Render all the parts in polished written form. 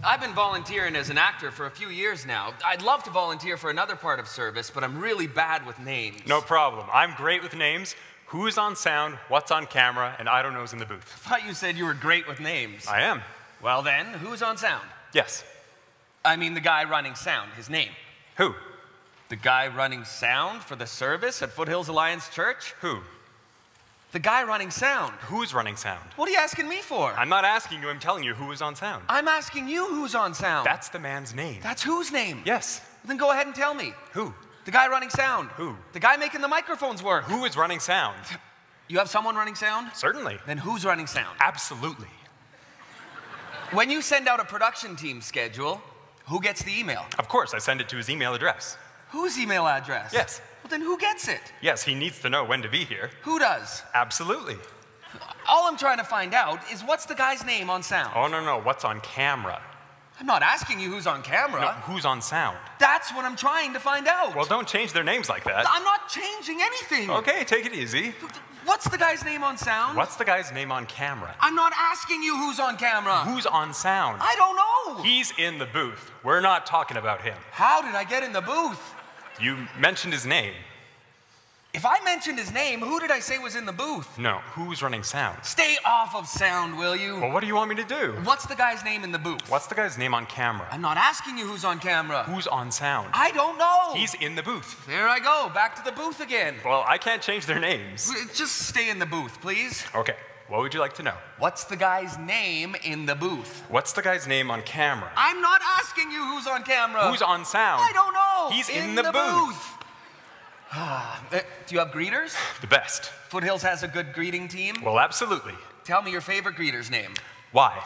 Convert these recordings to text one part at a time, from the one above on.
I've been volunteering as an actor for a few years now. I'd love to volunteer for another part of service, but I'm really bad with names. No problem. I'm great with names. Who's on sound, what's on camera, and I don't know who's in the booth. I thought you said you were great with names. I am. Well then, who's on sound? Yes. I mean the guy running sound, his name. Who? The guy running sound for the service at Foothills Alliance Church? Who? The guy running sound. Who's running sound? What are you asking me for? I'm not asking you, I'm telling you who is on sound. I'm asking you who's on sound. That's the man's name. That's whose name? Yes. Then go ahead and tell me. Who? The guy running sound. Who? The guy making the microphones work. Who is running sound? You have someone running sound? Certainly. Then who's running sound? Absolutely. When you send out a production team schedule, who gets the email? Of course, I send it to his email address. Whose email address? Yes. Well, then who gets it? Yes, he needs to know when to be here. Who does? Absolutely. All I'm trying to find out is what's the guy's name on sound? Oh, no, what's on camera? I'm not asking you who's on camera. No, who's on sound? That's what I'm trying to find out. Well, don't change their names like that. I'm not changing anything. Okay, take it easy. What's the guy's name on sound? What's the guy's name on camera? I'm not asking you who's on camera. Who's on sound? I don't know. He's in the booth. We're not talking about him. How did I get in the booth? You mentioned his name. If I mentioned his name, who did I say was in the booth? No, who's running sound? Stay off of sound, will you? Well, what do you want me to do? What's the guy's name in the booth? What's the guy's name on camera? I'm not asking you who's on camera. Who's on sound? I don't know. He's in the booth. There I go, back to the booth again. Well, I can't change their names. Just stay in the booth, please. Okay, what would you like to know? What's the guy's name in the booth? What's the guy's name on camera? I'm not asking you who's on camera. Who's on sound? I don't know. He's in the booth. Do you have greeters? The best. Foothills has a good greeting team? Well, absolutely. Tell me your favorite greeter's name. Why?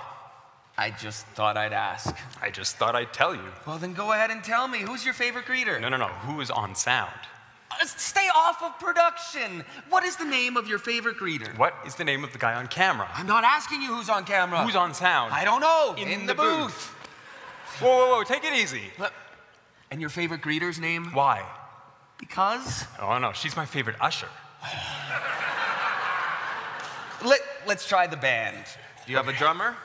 I just thought I'd ask. I just thought I'd tell you. Well, then go ahead and tell me. Who's your favorite greeter? No. Who is on sound? Stay off of production. What is the name of your favorite greeter? What is the name of the guy on camera? I'm not asking you who's on camera. Who's on sound? I don't know. In the booth. Whoa, take it easy. And your favorite greeter's name? Why? Because? Oh, no, she's my favorite usher. Let's try the band. Do you have a drummer?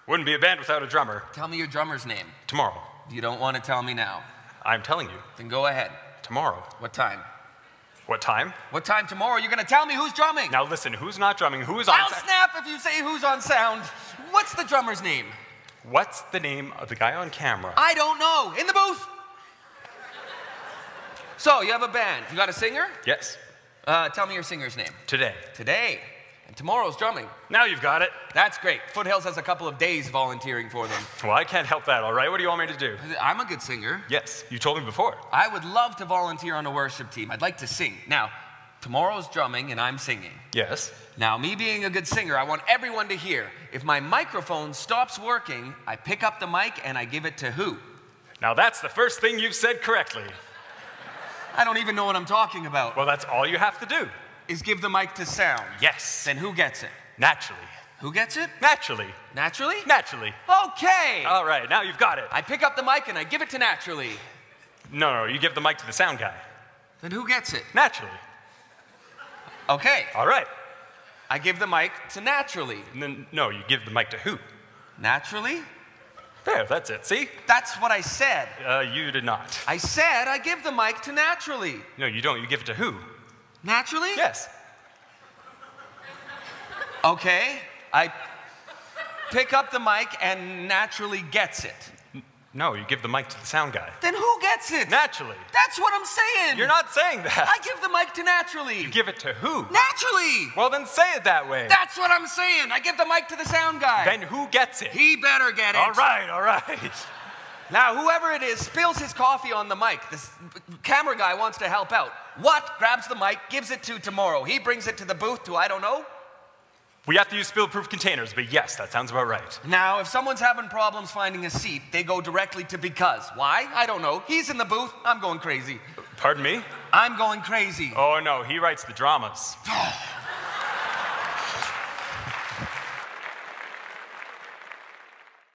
Wouldn't be a band without a drummer. Tell me your drummer's name. Tomorrow. You don't want to tell me now. I'm telling you. Then go ahead. Tomorrow. What time? What time? What time tomorrow? You're going to tell me who's drumming. Now listen, who's not drumming? Who's on I'll snap if you say who's on sound. What's the drummer's name? What's the name of the guy on camera? I don't know. In the booth. So, you have a band. You got a singer? Yes. Tell me your singer's name. Today. Today. And tomorrow's drumming. Now you've got it. That's great. Foothills has a couple of days volunteering for them. Well, I can't help that, all right? What do you want me to do? I'm a good singer. Yes, you told me before. I would love to volunteer on a worship team. I'd like to sing. Now, tomorrow's drumming and I'm singing. Yes. Now, me being a good singer, I want everyone to hear. If my microphone stops working, I pick up the mic and I give it to who? Now that's the first thing you've said correctly. I don't even know what I'm talking about. Well, that's all you have to do. Is give the mic to sound. Yes. Then who gets it? Naturally. Who gets it? Naturally. Naturally? Naturally. Okay. All right, now you've got it. I pick up the mic and I give it to Naturally. No, you give the mic to the sound guy. Then who gets it? Naturally. Okay. All right. I give the mic to Naturally. And then, no, you give the mic to who? Naturally? There, that's it, see? That's what I said. You did not. I said I give the mic to Naturally. No, you don't. You give it to who? Naturally? Yes. Okay. I pick up the mic and Naturally gets it. No, you give the mic to the sound guy. Then who gets it? Naturally. That's what I'm saying. You're not saying that. I give the mic to Naturally. You give it to who? Naturally. Well, then say it that way. That's what I'm saying. I give the mic to the sound guy. Then who gets it? He better get it. All right, all right. Now, whoever it is spills his coffee on the mic. This camera guy wants to help out. What grabs the mic, gives it to Tomorrow. He brings it to the booth to, I don't know. We have to use spill-proof containers, but yes, that sounds about right. Now, if someone's having problems finding a seat, they go directly to Because. Why? I don't know. He's in the booth. I'm going crazy. Pardon me? I'm going crazy. Oh, no, he writes the dramas.